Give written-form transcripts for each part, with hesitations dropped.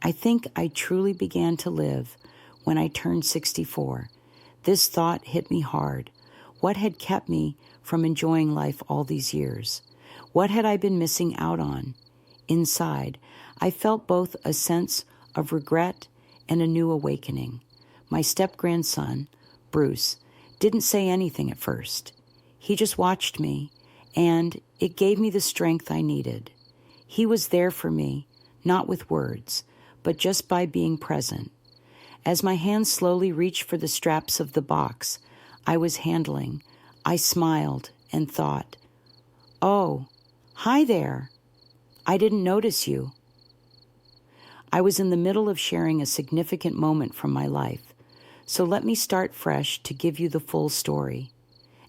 I think I truly began to live when I turned 64. This thought hit me hard. What had kept me from enjoying life all these years? What had I been missing out on? Inside, I felt both a sense of regret and a new awakening. My step-grandson, Bruce, didn't say anything at first. He just watched me, and it gave me the strength I needed. He was there for me, not with words, but just by being present. As my hands slowly reached for the straps of the box I was handling, I smiled and thought, "Oh, hi there. I didn't notice you." I was in the middle of sharing a significant moment from my life, so let me start fresh to give you the full story.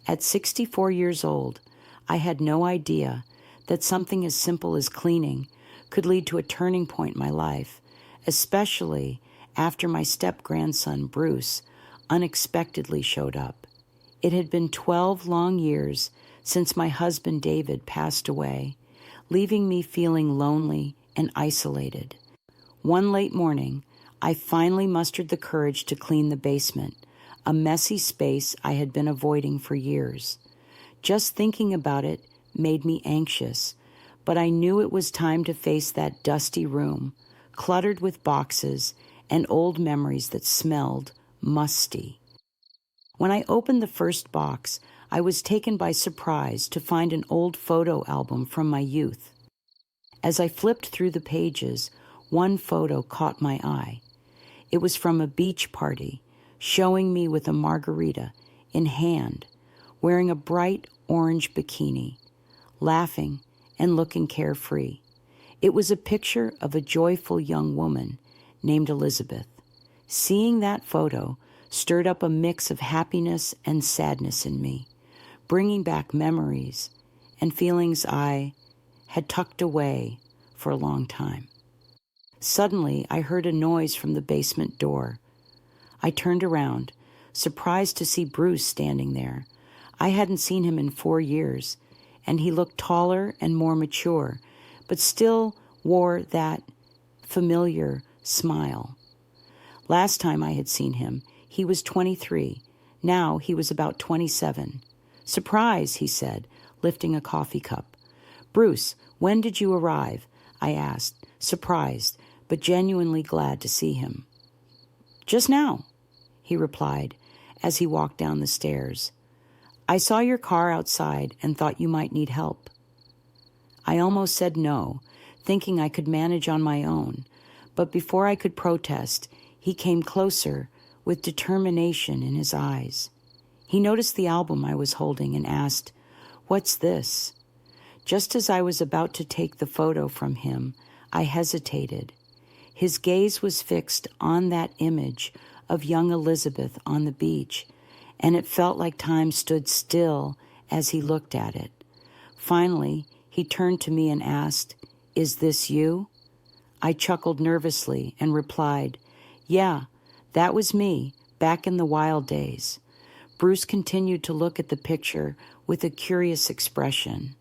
At 64 years old, I had no idea that something as simple as cleaning could lead to a turning point in my life, especially after my step-grandson, Bruce, unexpectedly showed up. It had been 12 long years since my husband, David, passed away, leaving me feeling lonely and isolated. One late morning, I finally mustered the courage to clean the basement, a messy space I had been avoiding for years. Just thinking about it made me anxious, but I knew it was time to face that dusty room, cluttered with boxes and old memories that smelled musty. When I opened the first box, I was taken by surprise to find an old photo album from my youth. As I flipped through the pages, one photo caught my eye. It was from a beach party, showing me with a margarita in hand, wearing a bright orange bikini, laughing and looking carefree. It was a picture of a joyful young woman named Elizabeth. Seeing that photo stirred up a mix of happiness and sadness in me, bringing back memories and feelings I had tucked away for a long time. Suddenly, I heard a noise from the basement door. I turned around, surprised to see Bruce standing there. I hadn't seen him in 4 years, and he looked taller and more mature, but still wore that familiar smile. Last time I had seen him, he was 23. Now he was about 27. "Surprise," he said, lifting a coffee cup. "Bruce, when did you arrive?" I asked, surprised, but genuinely glad to see him. "Just now," he replied as he walked down the stairs. "I saw your car outside and thought you might need help." I almost said no, thinking I could manage on my own, but before I could protest, he came closer with determination in his eyes. He noticed the album I was holding and asked, "What's this?" Just as I was about to take the photo from him, I hesitated. His gaze was fixed on that image of young Elizabeth on the beach, and it felt like time stood still as he looked at it. Finally, he turned to me and asked, "Is this you?" I chuckled nervously and replied, "Yeah, that was me, back in the wild days." Bruce continued to look at the picture with a curious expression.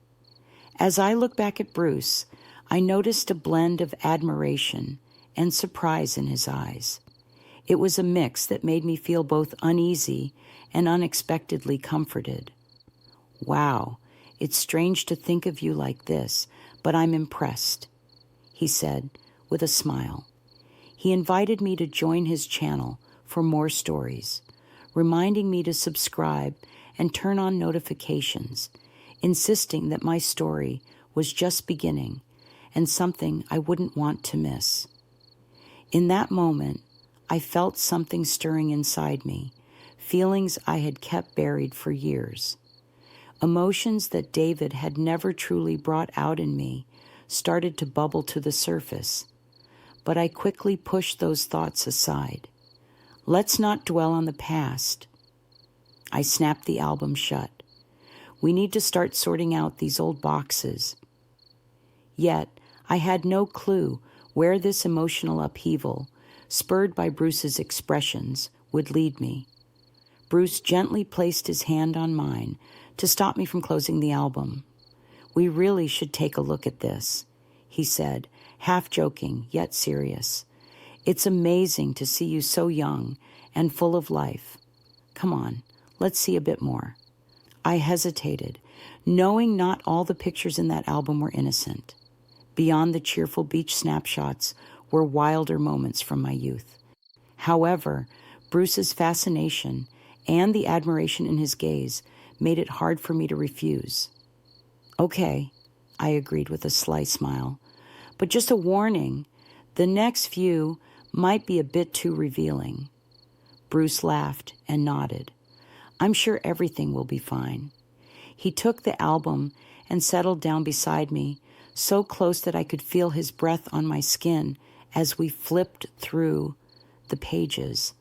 As I looked back at Bruce, I noticed a blend of admiration and surprise in his eyes. It was a mix that made me feel both uneasy and unexpectedly comforted. "Wow, it's strange to think of you like this, but I'm impressed," he said with a smile. He invited me to join his channel for more stories, reminding me to subscribe and turn on notifications, insisting that my story was just beginning and something I wouldn't want to miss. In that moment, I felt something stirring inside me, feelings I had kept buried for years. Emotions that David had never truly brought out in me started to bubble to the surface, but I quickly pushed those thoughts aside. Let's not dwell on the past. I snapped the album shut. We need to start sorting out these old boxes. Yet, I had no clue where this emotional upheaval, spurred by Bruce's expressions, would lead me. Bruce gently placed his hand on mine to stop me from closing the album. "We really should take a look at this," he said, half joking yet serious. It's amazing to see you so young and full of life. Come on, let's see a bit more." I hesitated, knowing not all the pictures in that album were innocent. Beyond the cheerful beach snapshots were wilder moments from my youth. However, Bruce's fascination and the admiration in his gaze made it hard for me to refuse. "Okay," I agreed with a sly smile, "but just a warning, the next few might be a bit too revealing." Bruce laughed and nodded. "I'm sure everything will be fine." He took the album and settled down beside me, so close that I could feel his breath on my skin as we flipped through the pages.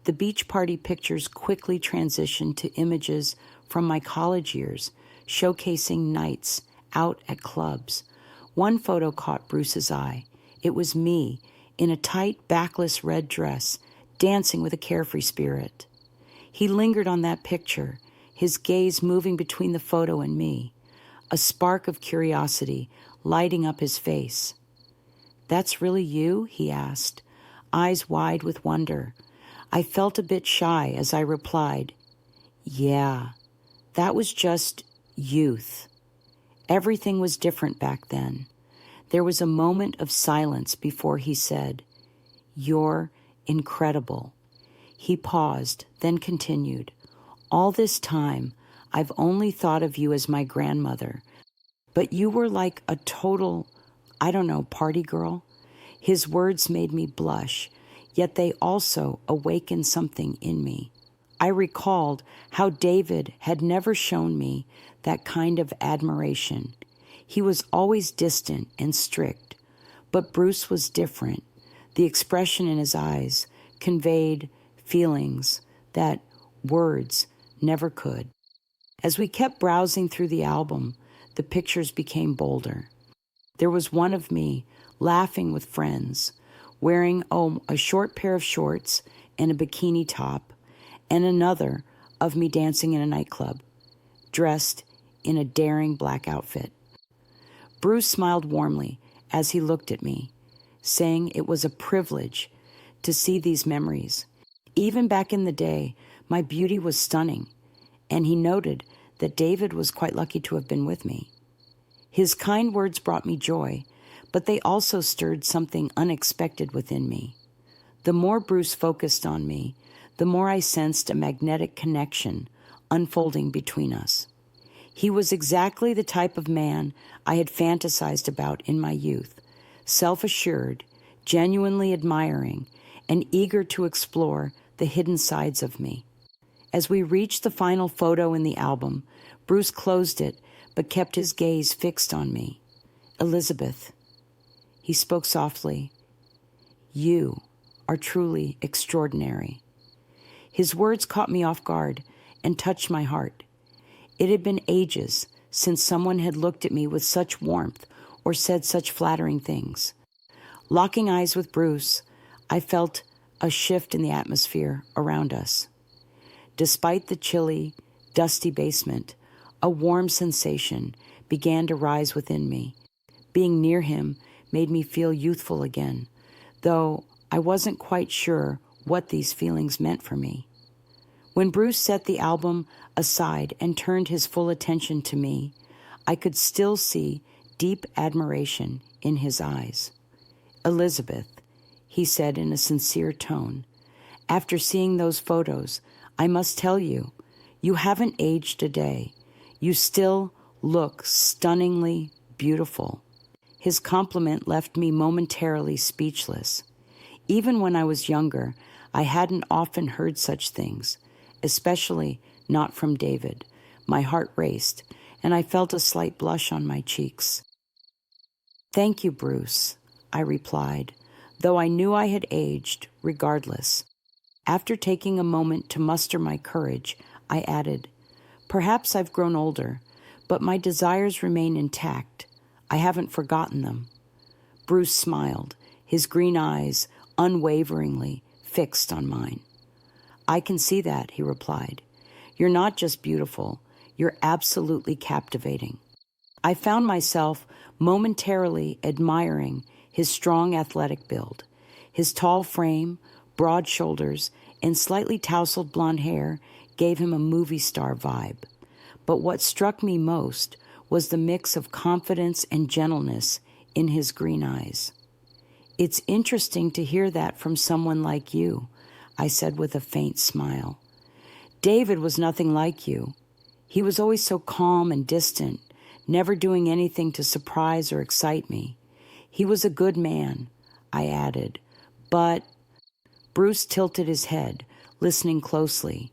The beach party pictures quickly transitioned to images from my college years, showcasing nights out at clubs. One photo caught Bruce's eye. It was me, in a tight, backless red dress, dancing with a carefree spirit. He lingered on that picture, his gaze moving between the photo and me, a spark of curiosity lighting up his face. "That's really you?" he asked, eyes wide with wonder. I felt a bit shy as I replied, "Yeah, that was just youth." Everything was different back then. There was a moment of silence before he said, "You're incredible." He paused, then continued, "All this time, I've only thought of you as my grandmother, but you were like a total, party girl." His words made me blush, yet they also awakened something in me. I recalled how David had never shown me that kind of admiration. He was always distant and strict, but Bruce was different. The expression in his eyes conveyed feelings that words never could. As we kept browsing through the album, the pictures became bolder. There was one of me laughing with friends, wearing a short pair of shorts and a bikini top, and another of me dancing in a nightclub, dressed in a daring black outfit. Bruce smiled warmly as he looked at me, saying it was a privilege to see these memories. Even back in the day, my beauty was stunning, and he noted that David was quite lucky to have been with me. His kind words brought me joy, but they also stirred something unexpected within me. The more Bruce focused on me, the more I sensed a magnetic connection unfolding between us. He was exactly the type of man I had fantasized about in my youth, self-assured, genuinely admiring, and eager to explore the hidden sides of me. As we reached the final photo in the album, Bruce closed it but kept his gaze fixed on me. "Elizabeth," he spoke softly, "you are truly extraordinary." His words caught me off guard and touched my heart. It had been ages since someone had looked at me with such warmth or said such flattering things. Locking eyes with Bruce, I felt a shift in the atmosphere around us. Despite the chilly, dusty basement, a warm sensation began to rise within me. Being near him made me feel youthful again, though I wasn't quite sure what these feelings meant for me. When Bruce set the album aside and turned his full attention to me, I could still see deep admiration in his eyes. "Elizabeth," he said in a sincere tone, "after seeing those photos, I must tell you, you haven't aged a day. You still look stunningly beautiful." His compliment left me momentarily speechless. Even when I was younger, I hadn't often heard such things, especially not from David. My heart raced, and I felt a slight blush on my cheeks. "Thank you, Bruce," I replied, though I knew I had aged regardless. After taking a moment to muster my courage, I added, "Perhaps I've grown older, but my desires remain intact. I haven't forgotten them." Bruce smiled, his green eyes unwaveringly fixed on mine. "I can see that," he replied. "You're not just beautiful, you're absolutely captivating." I found myself momentarily admiring his strong athletic build, His tall frame, broad shoulders, and slightly tousled blonde hair gave him a movie star vibe. But what struck me most was the mix of confidence and gentleness in his green eyes. "It's interesting to hear that from someone like you," I said with a faint smile. "David was nothing like you. He was always so calm and distant, never doing anything to surprise or excite me. He was a good man," I added, "but—" Bruce tilted his head, listening closely.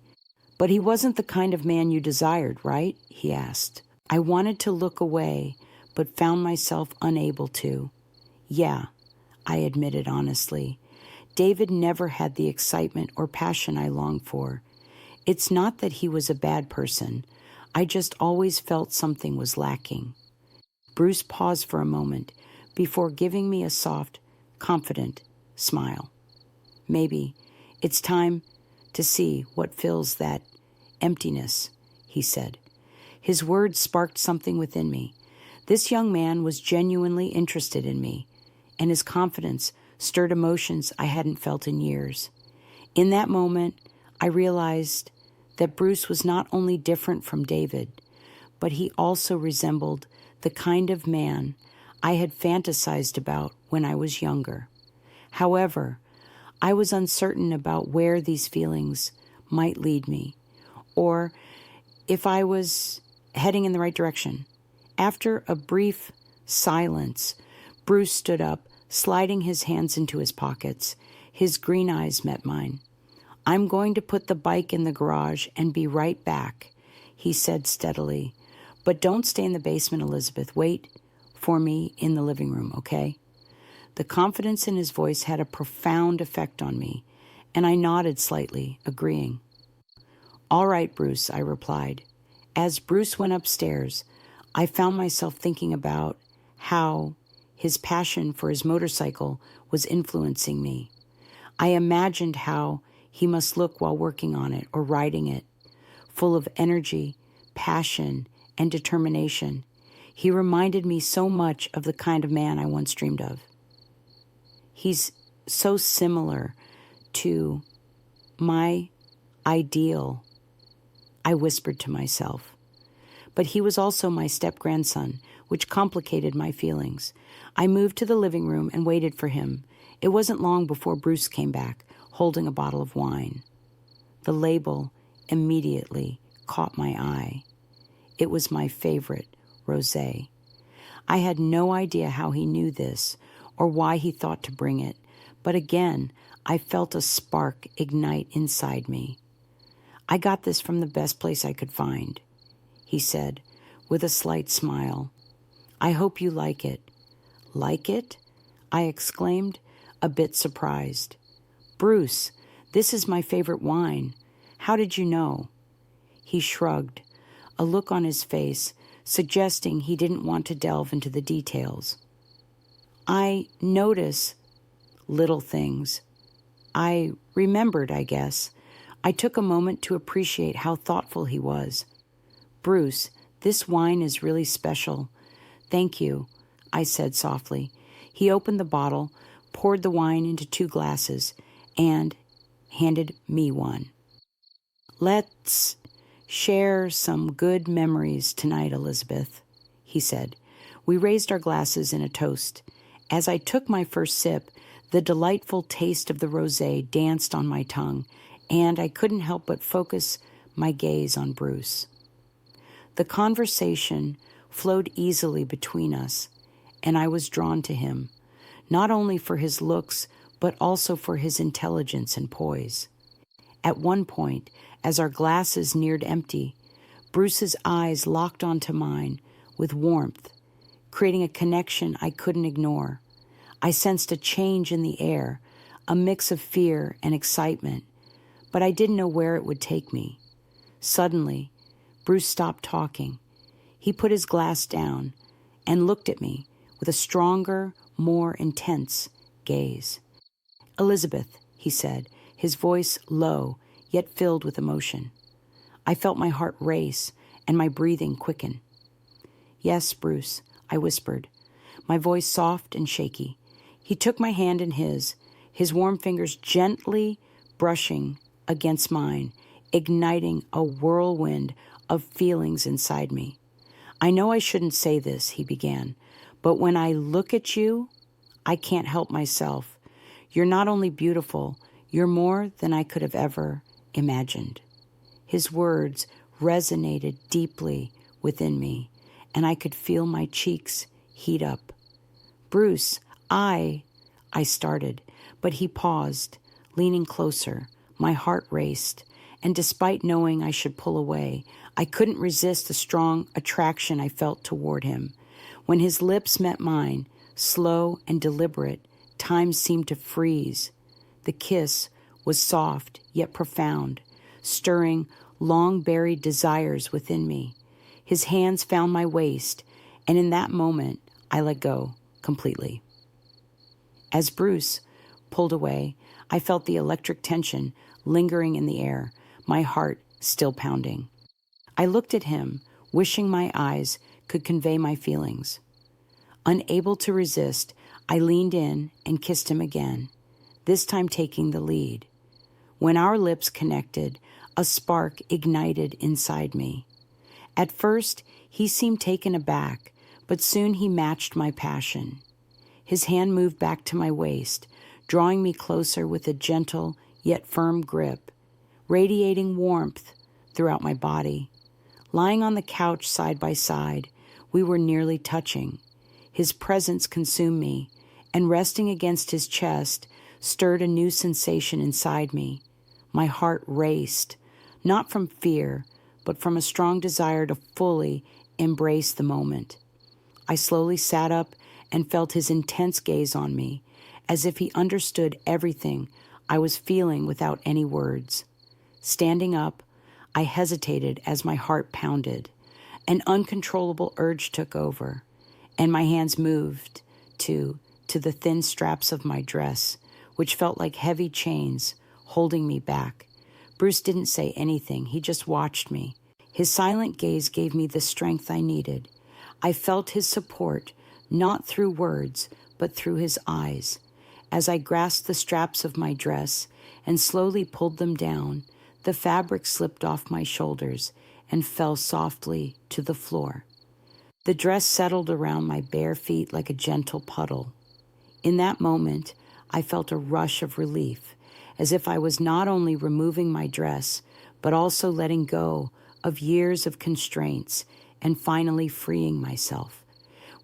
"But he wasn't the kind of man you desired, right?" he asked. I wanted to look away, but found myself unable to. "Yeah," I admitted honestly. "David never had the excitement or passion I longed for. It's not that he was a bad person. I just always felt something was lacking." Bruce paused for a moment before giving me a soft, confident smile. "Maybe it's time to see what fills that emptiness," he said. His words sparked something within me. This young man was genuinely interested in me, and his confidence stirred emotions I hadn't felt in years. In that moment, I realized that Bruce was not only different from David, but he also resembled the kind of man I had fantasized about when I was younger. However, I was uncertain about where these feelings might lead me, or if I was heading in the right direction. After a brief silence, Bruce stood up, sliding his hands into his pockets. His green eyes met mine. "I'm going to put the bike in the garage and be right back," he said steadily. "But don't stay in the basement, Elizabeth. Wait for me in the living room, okay?" The confidence in his voice had a profound effect on me, and I nodded slightly, agreeing. "All right, Bruce," I replied. As Bruce went upstairs, I found myself thinking about how his passion for his motorcycle was influencing me. I imagined how he must look while working on it or riding it, full of energy, passion, and determination. He reminded me so much of the kind of man I once dreamed of. He's so similar to my ideal, I whispered to myself. But he was also my step-grandson, which complicated my feelings. I moved to the living room and waited for him. It wasn't long before Bruce came back, holding a bottle of wine. The label immediately caught my eye. It was my favorite rosé. I had no idea how he knew this or why he thought to bring it, but again, I felt a spark ignite inside me. "I got this from the best place I could find," he said, with a slight smile. "I hope you like it." "Like it?" I exclaimed, a bit surprised. "Bruce, this is my favorite wine. How did you know?" He shrugged, a look on his face suggesting he didn't want to delve into the details. "I notice little things. I remembered, I guess." I took a moment to appreciate how thoughtful he was. "Bruce, this wine is really special." "Thank you," I said softly. He opened the bottle, poured the wine into 2 glasses, and handed me one. "Let's share some good memories tonight, Elizabeth," he said. We raised our glasses in a toast. As I took my first sip, the delightful taste of the rosé danced on my tongue, and I couldn't help but focus my gaze on Bruce. The conversation flowed easily between us, and I was drawn to him, not only for his looks, but also for his intelligence and poise. At one point, as our glasses neared empty, Bruce's eyes locked onto mine with warmth, creating a connection I couldn't ignore. I sensed a change in the air, a mix of fear and excitement, but I didn't know where it would take me. Suddenly, Bruce stopped talking. He put his glass down and looked at me with a stronger, more intense gaze. "Elizabeth," he said, his voice low, yet filled with emotion. I felt my heart race and my breathing quicken. "Yes, Bruce," I whispered, my voice soft and shaky. He took my hand in his his warm fingers gently brushing against mine, igniting a whirlwind of feelings inside me. "I know I shouldn't say this," he began, "but when I look at you, I can't help myself. You're not only beautiful, you're more than I could have ever imagined." His words resonated deeply within me, and I could feel my cheeks heat up. "Bruce, I started, but he paused, leaning closer. My heart raced, and despite knowing I should pull away, I couldn't resist the strong attraction I felt toward him. When his lips met mine, slow and deliberate, time seemed to freeze. The kiss was soft yet profound, stirring long-buried desires within me. His hands found my waist, and in that moment, I let go completely. As Bruce pulled away, I felt the electric tension lingering in the air, my heart still pounding. I looked at him, wishing my eyes could convey my feelings. Unable to resist, I leaned in and kissed him again, this time taking the lead. When our lips connected, a spark ignited inside me. At first, he seemed taken aback, but soon he matched my passion. His hand moved back to my waist, drawing me closer with a gentle yet firm grip, radiating warmth throughout my body. Lying on the couch side by side, we were nearly touching. His presence consumed me, and resting against his chest stirred a new sensation inside me. My heart raced, not from fear, but from a strong desire to fully embrace the moment. I slowly sat up and felt his intense gaze on me, as if he understood everything I was feeling without any words. Standing up, I hesitated as my heart pounded. An uncontrollable urge took over, and my hands moved to the thin straps of my dress, which felt like heavy chains holding me back. Bruce didn't say anything. He just watched me. His silent gaze gave me the strength I needed. I felt his support, not through words, but through his eyes. As I grasped the straps of my dress and slowly pulled them down, the fabric slipped off my shoulders and fell softly to the floor. The dress settled around my bare feet like a gentle puddle. In that moment, I felt a rush of relief, as if I was not only removing my dress, but also letting go of years of constraints and finally freeing myself.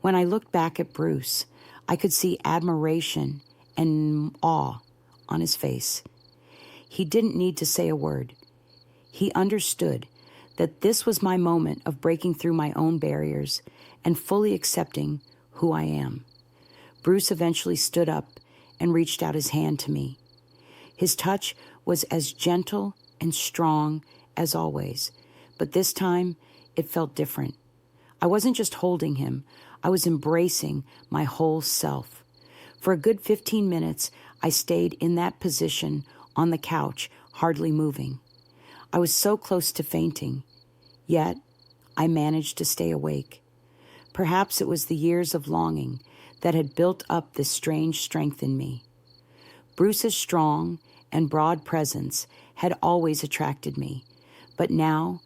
When I looked back at Bruce, I could see admiration and awe on his face. He didn't need to say a word. He understood that this was my moment of breaking through my own barriers and fully accepting who I am. Bruce eventually stood up and reached out his hand to me. His touch was as gentle and strong as always, but this time it felt different. I wasn't just holding him, I was embracing my whole self. For a good 15 minutes, I stayed in that position on the couch, hardly moving. I was so close to fainting, yet I managed to stay awake. Perhaps it was the years of longing that had built up this strange strength in me. Bruce's strong and broad presence had always attracted me, but now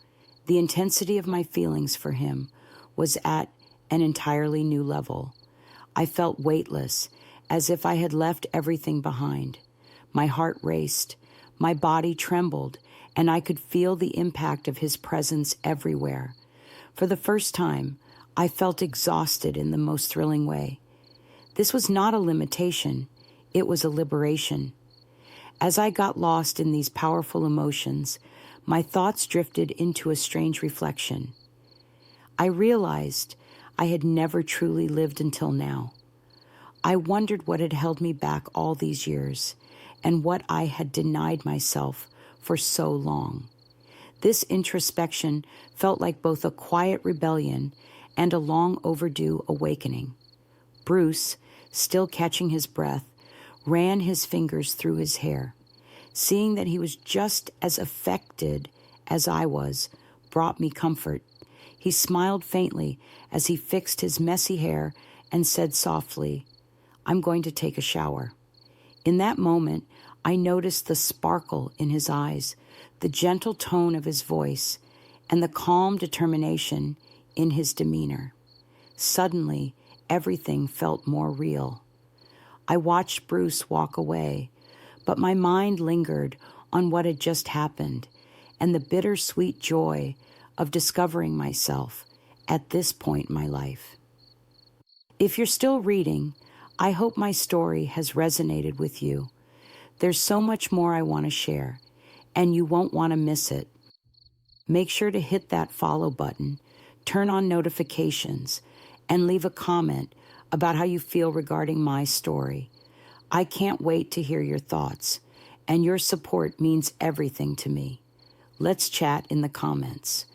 the intensity of my feelings for him was at an entirely new level. I felt weightless, as if I had left everything behind. My heart raced, my body trembled, and I could feel the impact of his presence everywhere. For the first time, I felt exhausted in the most thrilling way. This was not a limitation, it was a liberation. As I got lost in these powerful emotions, my thoughts drifted into a strange reflection. I realized I had never truly lived until now. I wondered what had held me back all these years, and what I had denied myself for so long. This introspection felt like both a quiet rebellion and a long overdue awakening. Bruce, still catching his breath, ran his fingers through his hair. Seeing that he was just as affected as I was brought me comfort. He smiled faintly as he fixed his messy hair and said softly, "I'm going to take a shower." In that moment, I noticed the sparkle in his eyes, the gentle tone of his voice, and the calm determination in his demeanor. Suddenly, everything felt more real. I watched Bruce walk away, but my mind lingered on what had just happened and the bittersweet joy of discovering myself at this point in my life. If you're still reading, I hope my story has resonated with you. There's so much more I want to share, and you won't want to miss it. Make sure to hit that follow button, turn on notifications, and leave a comment about how you feel regarding my story. I can't wait to hear your thoughts, and your support means everything to me. Let's chat in the comments.